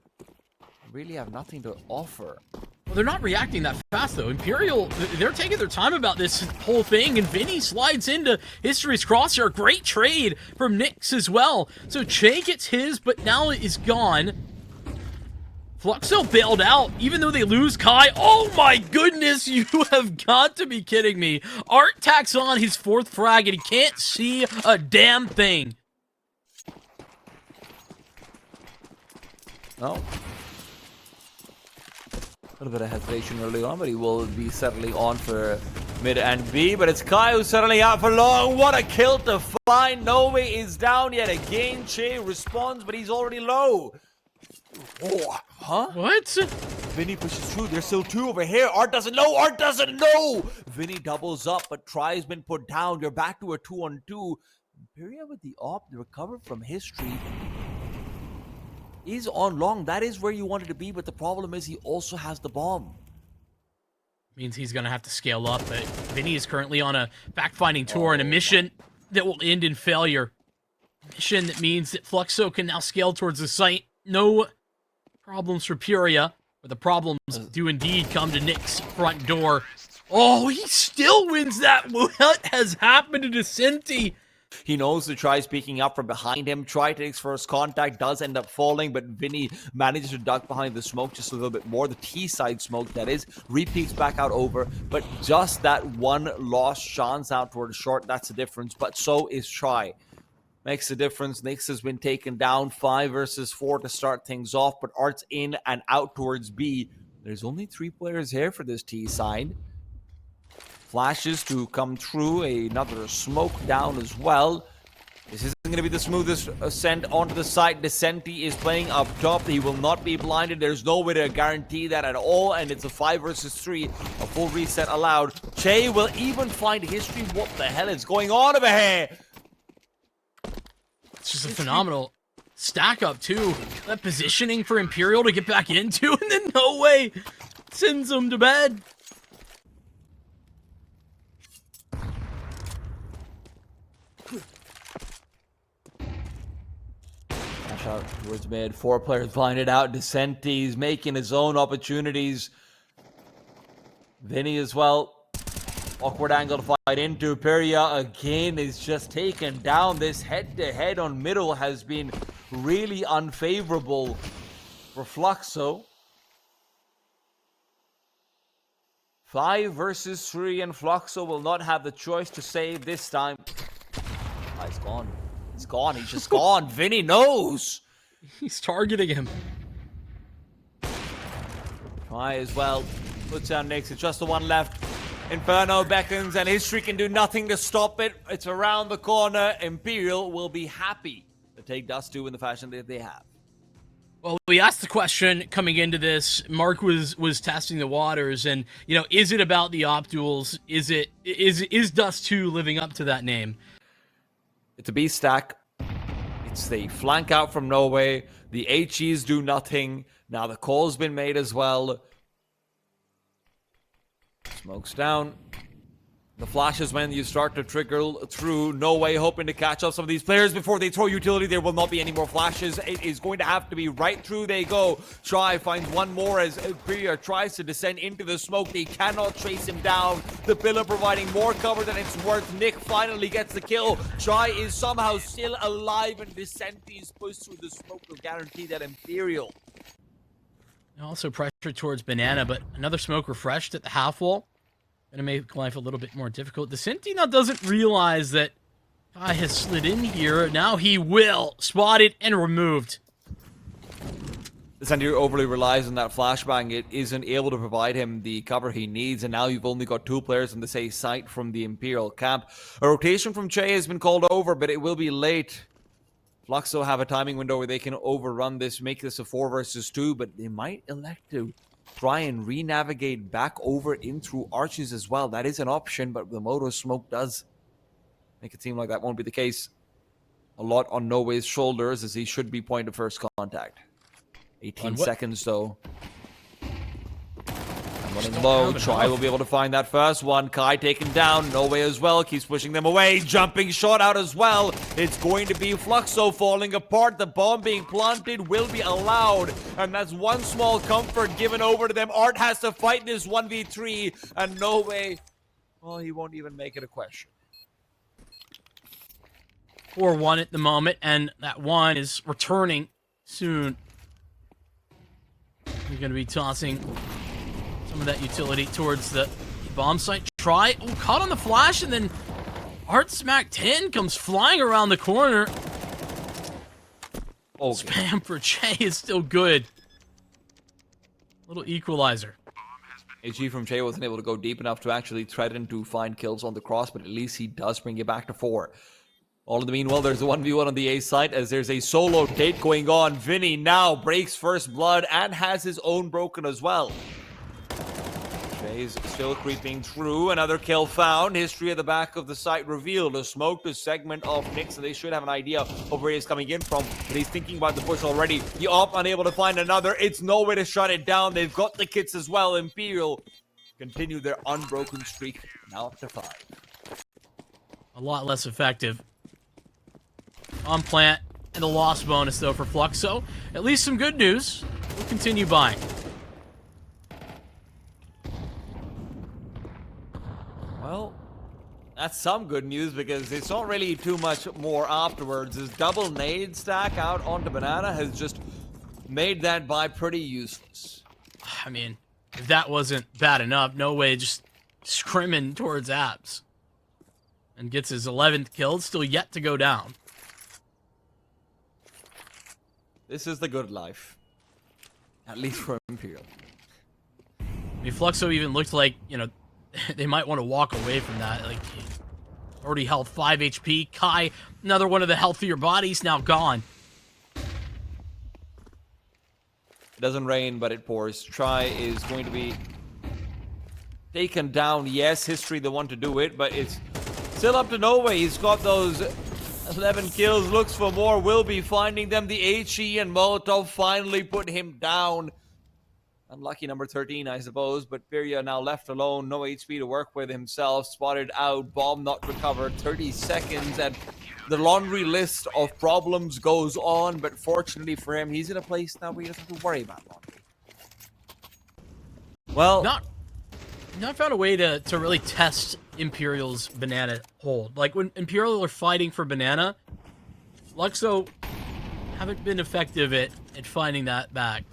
really have nothing to offer. Well, they're not reacting that fast, though. Imperial, they're taking their time about this whole thing, and Vinny slides into history's crosshair. Great trade from Nyx as well. So Che gets his, but now it is gone. Fluxo bailed out, even though they lose Kai. Oh my goodness, you have got to be kidding me. Art tacks on his 4th frag, and he can't see a damn thing. No. A little bit of hesitation early on, but he will be settling on for mid and B. But it's Kai who's settling out for long. What a kill to find. NoWay is down yet again. Che responds, but he's already low. Oh, huh? What? Vinny pushes through. There's still 2 over here. Art doesn't know. Art doesn't know. Vinny doubles up, but try's been put down. You're back to a 2-on-2. Imperial with the op, the recover from history, is on long. That is where you wanted to be, but the problem is he also has the bomb. Means he's going to have to scale up, but Vinny is currently on a fact-finding tour and a mission that will end in failure. A mission that means that Fluxo can now scale towards the site. No problems for Furia, but the problems do indeed come to Nick's front door. Oh, he still wins that. What has happened to Sinti? He knows the Try is peeking up from behind him. Try takes first contact, does end up falling, but Vinny manages to duck behind the smoke just a little bit more. The T-side smoke, that is, repeats back out over, but just that one lost chance out towards short, that's the difference. But so is Try. Makes a difference. Nyx has been taken down 5 versus 4 to start things off, but Art's in and out towards B. There's only 3 players here for this T side. Flashes to come through, another smoke down as well. This isn't going to be the smoothest ascent onto the site. Descenti is playing up top. He will not be blinded. There's no way to guarantee that at all, and it's a 5 versus 3. A full reset allowed. Che will even find history. What the hell is going on over here? It's just a phenomenal stack up, too. That positioning for Imperial to get back into, and then NoWay sends him to bed. Out towards mid. 4 players blinded out. Descenti's making his own opportunities. Vinny as well. Awkward angle to fight into. Imperial again is just taken down. This head-to-head on middle has been really unfavorable for Fluxo. 5 versus 3, and Fluxo will not have the choice to save this time. Oh, he's gone. He's gone. He's just gone. Vinny knows. He's targeting him. Try as well. Puts down Nyx. It's just the one left. Inferno beckons, and history can do nothing to stop it. It's around the corner. Imperial will be happy to take Dust 2 in the fashion that they have. Well, we asked the question coming into this. Mark was testing the waters, and is it about the op duels? Is Dust 2 living up to that name? It's a B stack. It's the flank out from NoWay. The HEs do nothing. Now the call's been made as well. Smokes down. The flash is when you start to trickle through. NoWay hoping to catch up some of these players before they throw utility. There will not be any more flashes. It is going to have to be right through they go. Try finds one more as Imperial tries to descend into the smoke. They cannot trace him down. The pillar providing more cover than it's worth. Nick finally gets the kill. Try is somehow still alive, and Descenti is pushed through the smoke to guarantee that Imperial. Also pressure towards Banana, but another smoke refreshed at the half wall. Gonna make life a little bit more difficult. Descenti now doesn't realize that Kai has slid in here. Now he will. Spotted and removed. Descenti overly relies on that flashbang. It isn't able to provide him the cover he needs, and now you've only got 2 players on the same site from the Imperial camp. A rotation from Che has been called over, but it will be late. Fluxo have a timing window where they can overrun this, make this a 4 versus 2, but they might elect to try and re-navigate back over in through arches as well. That is an option, but the Moto smoke does make it seem like that won't be the case. A lot on NoWay's shoulders, as he should be point of first contact. 18 seconds though. Running low. Try will be able to find that first one. Kai taken down. NoWay as well. Keeps pushing them away. Jumping shot out as well. It's going to be Fluxo falling apart. The bomb being planted will be allowed. And that's one small comfort given over to them. Art has to fight this 1v3. And NoWay, well, he won't even make it a question. 4-1 at the moment. And that one is returning soon. You're going to be tossing some of that utility towards the bomb site. Try. Oh, caught on the flash, and then Art Smack 10 comes flying around the corner. Oh, spam for Che is still good. Little equalizer. HG from Che wasn't able to go deep enough to actually threaten to find kills on the cross, but at least he does bring it back to 4. All in the meanwhile, there's a 1v1 on the A site as there's a solo Tate going on. Vinny now breaks first blood and has his own broken as well. Che's still creeping through. Another kill found. History at the back of the site revealed. A smoked segment of Nick, so they should have an idea of where he's coming in from. But he's thinking about the push already. The op unable to find another. It's no way to shut it down. They've got the kits as well. Imperial continue their unbroken streak. Now up to 5. A lot less effective on plant, and the loss bonus though for Fluxo. At least some good news. We'll continue buying. Well, That's some good news because it's not really too much more afterwards. His double nade stack out onto Banana has just made that buy pretty useless. I mean, if that wasn't bad enough, NoWay just scrimming towards Abs. And gets his 11th kill, still yet to go down. This is the good life. At least for Imperial. I mean, Fluxo even looked like, you know, they might want to walk away from that. Like, already held 5 HP. Kai, another one of the healthier bodies, now gone. It doesn't rain, but it pours. Try is going to be taken down. Yes, History the one to do it, but it's still up to NoWay. He's got those 11 kills, looks for more, will be finding them. The HE and Molotov finally put him down. Unlucky number 13, I suppose, but Imperial now left alone. No HP to work with himself. Spotted out, bomb not recovered. 30 seconds, and the laundry list of problems goes on, but fortunately for him, he's in a place now where he doesn't have to worry about laundry. Well, not found a way to really test Imperial's banana hold. Like, when Imperial are fighting for banana, Fluxo haven't been effective at finding that back.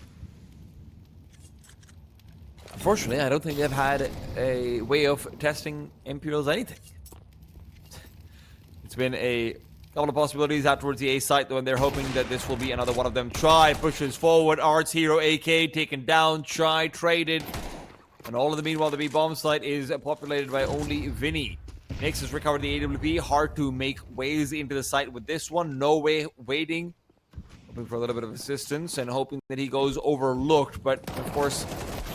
unfortunately, I don't think they've had a way of testing Imperial's anything. It's been a couple of possibilities out towards the A site, though, and they're hoping that this will be another one of them. Try pushes forward. Arts hero AK taken down. Try traded. And all of the meanwhile, the B bomb site is populated by only Vinny. Nix has recovered the AWP. Hard to make ways into the site with this one. NoWay waiting. Hoping for a little bit of assistance and hoping that he goes overlooked. But, of course,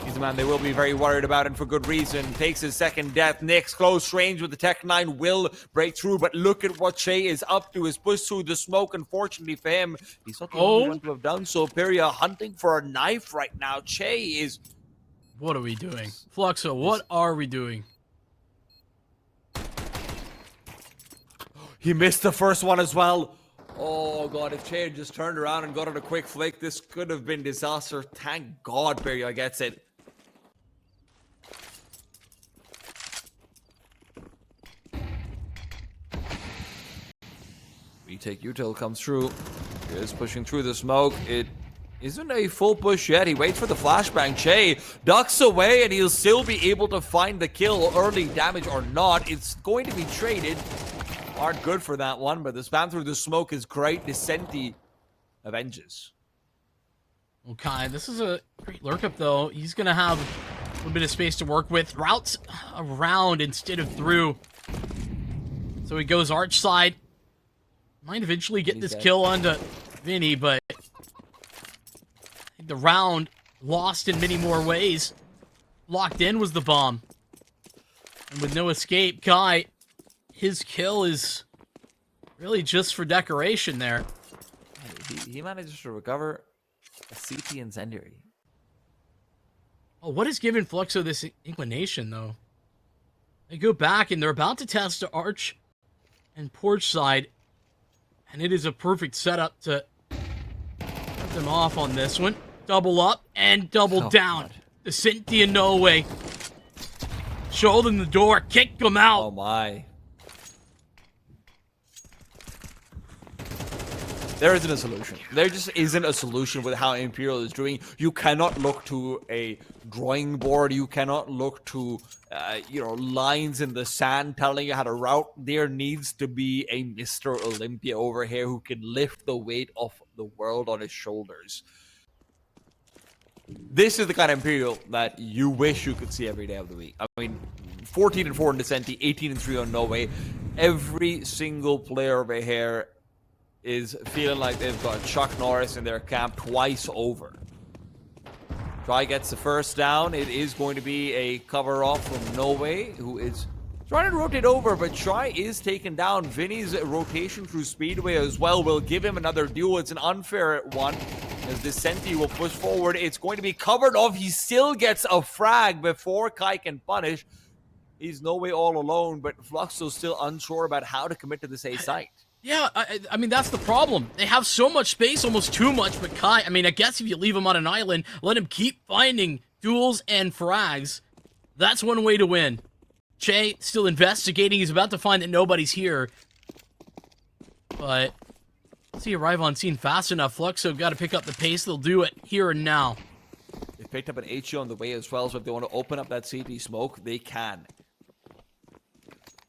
he's a man they will be very worried about, and for good reason. Takes his second death. Nix close range with the Tech 9 will break through. But look at what Che is up to. His push through the smoke. Unfortunately for him, he's not the only one to have done so. Imperial hunting for a knife right now. Che is... What are we doing? Fluxo, what are we doing? He missed the first one as well. Oh, God, if Che had just turned around and got it a quick flick, this could have been disaster. Thank God Imperial gets it. Retake util comes through. He is pushing through the smoke. It isn't a full push yet. He waits for the flashbang. Che ducks away, and he'll still be able to find the kill. Early damage or not, it's going to be traded. Aren't good for that one, but the spam through the smoke is great. Descenti avenges. Okay, this is a great lurk-up, though. He's going to have a little bit of space to work with. Routes around instead of through. So he goes arch side. Might eventually get this kill onto Vinny, but the round lost in many more ways. Locked in was the bomb. And with no escape, Kai, his kill is really just for decoration there. He manages to recover a CT incendiary. Oh, what has given Fluxo this inclination, though? They go back, and they're about to test the arch and porch side, and it is a perfect setup to cut them off on this one. Double up and double down. God. The Cynthia NoWay. Showed them the door, kicked them out. Oh my. There isn't a solution. There just isn't a solution with how Imperial is doing. You cannot look to a drawing board. You cannot look to, lines in the sand telling you how to route. There needs to be a Mr. Olympia over here who can lift the weight of the world on his shoulders. This is the kind of Imperial that you wish you could see every day of the week. I mean, 14-4 in Descenti, 18-3 on NoWay. Every single player over here is feeling like they've got Chuck Norris in their camp twice over. Try gets the first down. It is going to be a cover off from NoWay, who is trying to rotate over, but Try is taken down. Vinny's rotation through Speedway as well will give him another duel. It's an unfair one, as Descenti will push forward. It's going to be covered off. He still gets a frag before Kai can punish. He's NoWay all alone, but Fluxo's still unsure about how to commit to this A site. Yeah, I mean, that's the problem. They have so much space, almost too much, but Kai, I mean, I guess if you leave him on an island, let him keep finding duels and frags, that's one way to win. Che still investigating. He's about to find that nobody's here. But once he arrive on scene fast enough, Fluxo got to pick up the pace. They'll do it here and now. They've picked up an HE on the way as well, so if they want to open up that CT smoke, they can.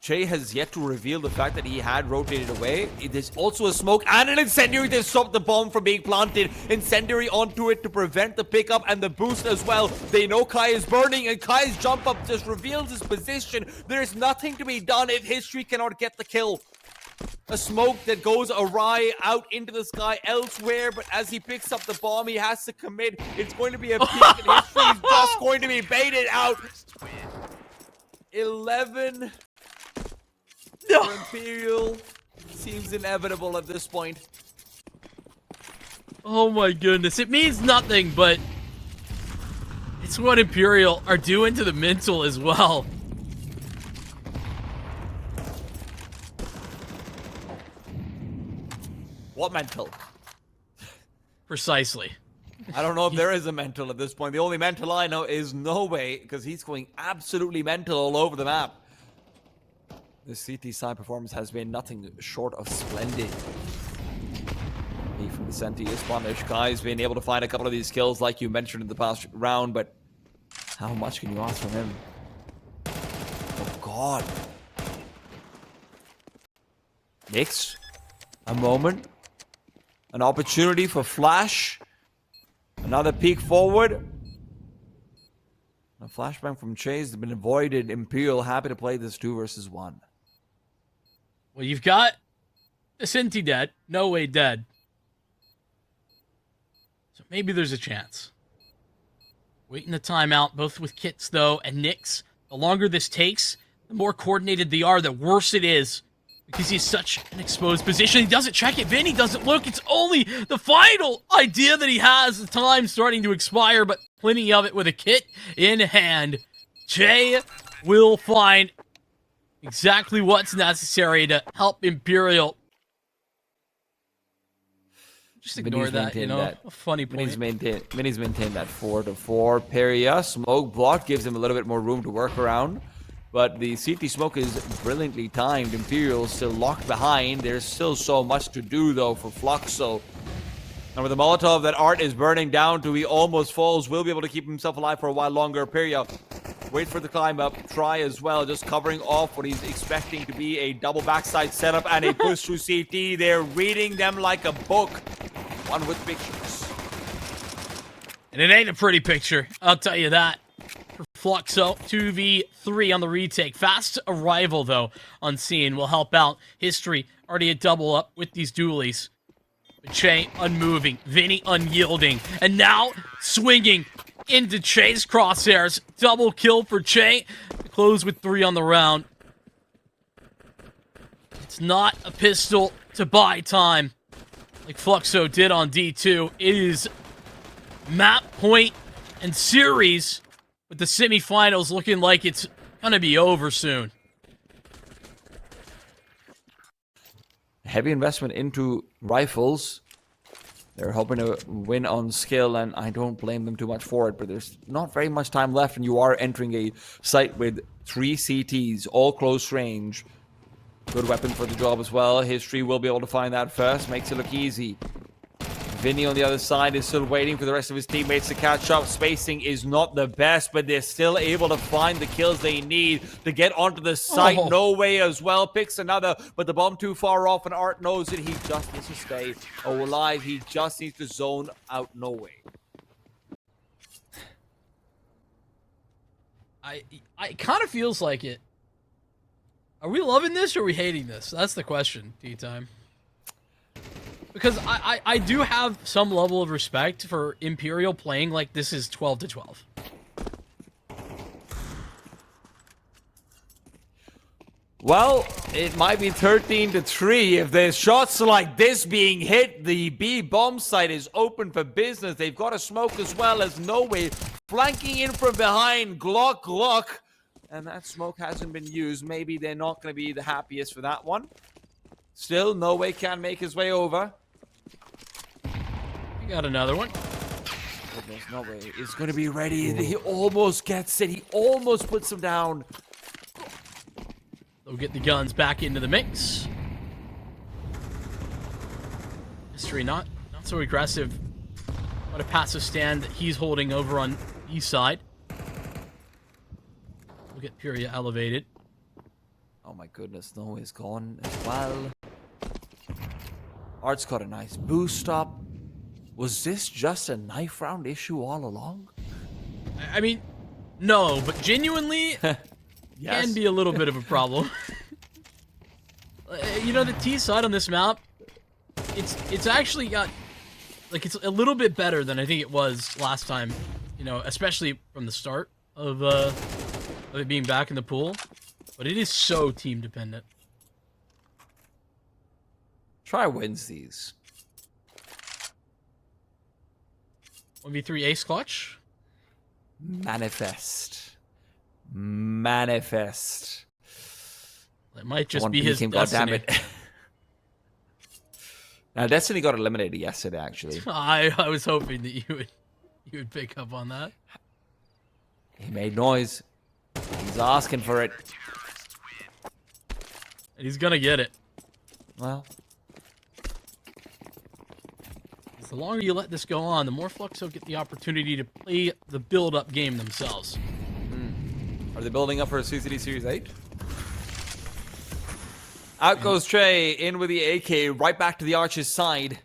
Che has yet to reveal the fact that he had rotated away. There's also a smoke and an incendiary to stop the bomb from being planted. Incendiary onto it to prevent the pickup and the boost as well. They know Kai is burning, and Kai's jump up just reveals his position. There's nothing to be done if History cannot get the kill. A smoke that goes awry out into the sky elsewhere, but as he picks up the bomb, he has to commit. It's going to be a peek, and History is just going to be baited out. 11... for Imperial seems inevitable at this point. Oh my goodness. It means nothing, but it's what Imperial are doing to the mental as well. What mental? Precisely. I don't know if there is a mental at this point. The only mental I know is NoWay, because he's going absolutely mental all over the map. This CT side performance has been nothing short of splendid. He from the Senti is punished. Guy's been able to find a couple of these kills like you mentioned in the past round, but how much can you ask from him? Oh God. Next, a moment. An opportunity for Flash. Another peek forward. A flashbang from Chase has been avoided. Imperial happy to play this 2 versus 1. Well, you've got the Sinti dead, NoWay dead. So maybe there's a chance. Waiting the timeout, both with kits though, and Nyx. The longer this takes, the more coordinated they are, the worse it is. Because he's such an exposed position. He doesn't check it. Vinny doesn't look. It's only the final idea that he has. The time starting to expire, but plenty of it with a kit in hand. Che will find exactly what's necessary to help Imperial. Just ignore that, you know? That. A funny point. Mini's maintained that 4-4. Peria, smoke block gives him a little bit more room to work around. But the CT smoke is brilliantly timed. Imperial still locked behind. There's still so much to do, though, for Fluxo. And with the Molotov that Art is burning down to, he almost falls. Will be able to keep himself alive for a while longer. Peria, wait for the climb up. Try as well, just covering off what he's expecting to be a double backside setup and a push through CT. They're reading them like a book. One with pictures. And it ain't a pretty picture, I'll tell you that. Fluxo, 2v3 on the retake. Fast arrival, though, on scene will help out. History already a double up with these dualies. Che unmoving, Vinny unyielding, and now swinging into Che's crosshairs. Double kill for Che. Close with 3 on the round. It's not a pistol to buy time like Fluxo did on D2. It is map point and series, with the semifinals looking like it's gonna be over soon. Heavy investment into rifles. They're hoping to win on skill, and I don't blame them too much for it, but there's not very much time left, and you are entering a site with 3 CTs, all close range. Good weapon for the job as well. History will be able to find that first. Makes it look easy. Vinny on the other side is still waiting for the rest of his teammates to catch up. Spacing is not the best, but they're still able to find the kills they need to get onto the site. NoWay as well picks another, but the bomb too far off, and Art knows it. He just needs to stay alive. He just needs to zone out NoWay. It kind of feels like it. Are we loving this or are we hating this? That's the question, T-Time. Because I do have some level of respect for Imperial playing like this is 12-12. Well, it might be 13-3 if there's shots like this being hit. The B bomb site is open for business. They've got a smoke as well as NoWay flanking in from behind. Glock. And that smoke hasn't been used. Maybe they're not going to be the happiest for that one. Still, NoWay can make his way over. We got another one. Goodness, NoWay is going to be ready. He almost gets it. He almost puts him down. We'll get the guns back into the mix. Mystery not so aggressive. What a passive stand that he's holding over on east side. We'll get Imperial elevated. Oh my goodness, NoWay's gone as well. Art's got a nice boost up. Was this just a knife round issue all along? I mean, no, but genuinely Yes. can be a little bit of a problem. You know, the T side on this map, it's actually got, like, it's a little bit better than I think it was last time, you know, especially from the start of it being back in the pool. But it is so team dependent. Try wins these. 1v3 ace clutch. Manifest. Manifest. It might just One be his him, destiny. goddammit. Now, Destiny got eliminated yesterday, actually. I was hoping that you would pick up on that. He made noise. He's asking for it. And he's gonna get it. Well, The longer you let this go on, the more Fluxo get the opportunity to play the build-up game themselves. are they building up for a CCT Series 8? Out goes Trey, in with the AK, right back to the Archer's side.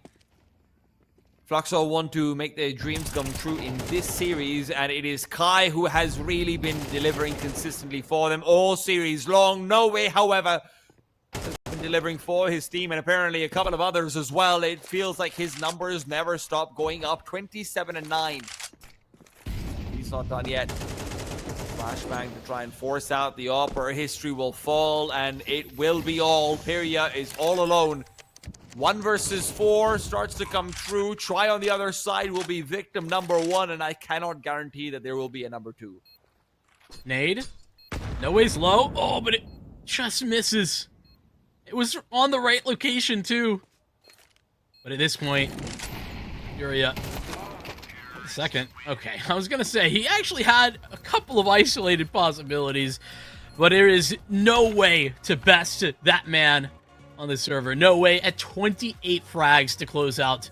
Fluxo want to make their dreams come true in this series, and it is Kai who has really been delivering consistently for them all series long. NoWay, however, has been delivering for his team, and apparently a couple of others as well. It feels like his numbers never stop going up. 27-9. He's not done yet. Flashbang to try and force out the opera. History will fall, and it will be all. Peria is all alone. 1 versus 4 starts to come true. Try on the other side will be victim number 1, and I cannot guarantee that there will be a number 2. Nade. NoWay's low. Oh, but it just misses. It was on the right location, too. But at this point, Furia... Second. Okay, I was going to say, he actually had a couple of isolated possibilities, but there is no way to best that man on the server. NoWay at 28 frags to close out